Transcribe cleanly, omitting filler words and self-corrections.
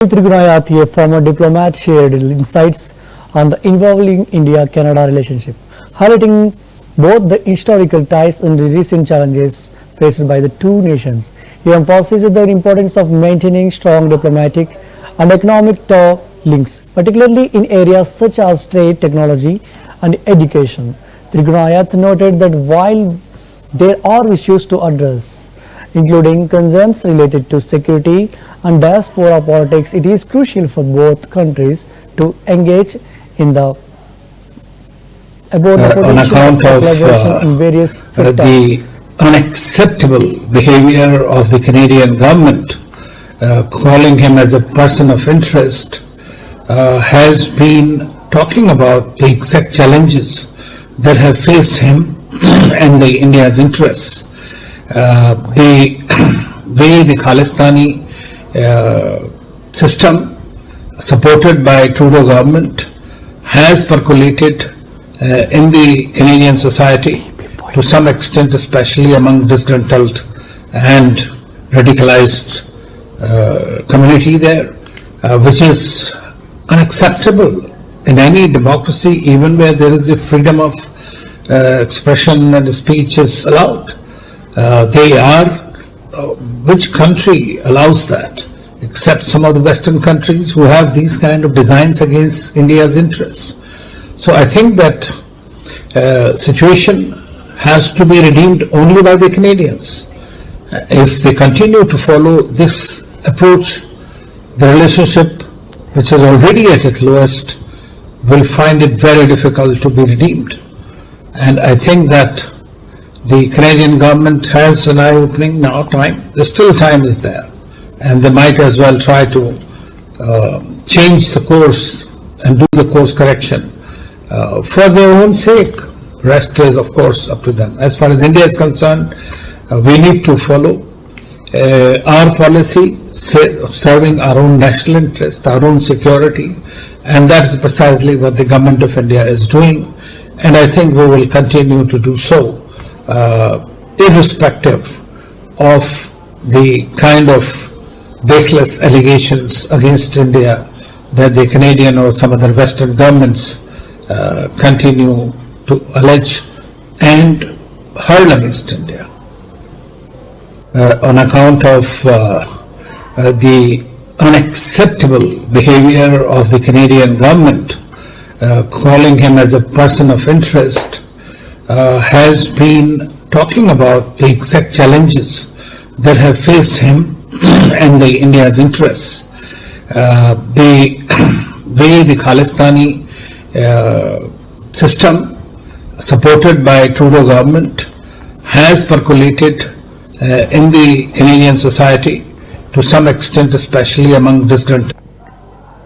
Anil Trigunayat, a former diplomat, shared insights on the evolving India-Canada relationship, highlighting both the historical ties and the recent challenges faced by the two nations. He emphasized the importance of maintaining strong diplomatic and economic links, particularly in areas such as trade, technology, and education. Trigunayat noted that while there are issues to address, including concerns related to security and diaspora politics, it is crucial for both countries to engage in the on account of in various sectors. The unacceptable behavior of the Canadian government, calling him as a person of interest, has been talking about the exact challenges that have faced him and the India's interests. The way the Khalistani system supported by Trudeau government has percolated in the Canadian society to some extent, especially among disgruntled and radicalized community there, which is unacceptable in any democracy, even where there is a freedom of expression and speech is allowed. Which country allows that, except some of the Western countries who have these kind of designs against India's interests? So I think that situation has to be redeemed only by the Canadians. If they continue to follow this approach, the relationship, which is already at its lowest, will find it very difficult to be redeemed. And I think that the Canadian government has an eye-opening now time. There's still time is there, and they might as well try to change the course and do the course correction for their own sake. Rest is, of course, up to them. As far as India is concerned, we need to follow our policy, serving our own national interest, our own security, and that is precisely what the government of India is doing. And I think we will continue to do so, irrespective of the kind of baseless allegations against India that the Canadian or some other Western governments continue to allege and hurl against India. On account of the unacceptable behavior of the Canadian government, calling him as a person of interest, has been talking about the exact challenges that have faced him and the India's interests. The way the Khalistani system supported by Trudeau government has percolated in the Canadian society to some extent, especially among disgruntled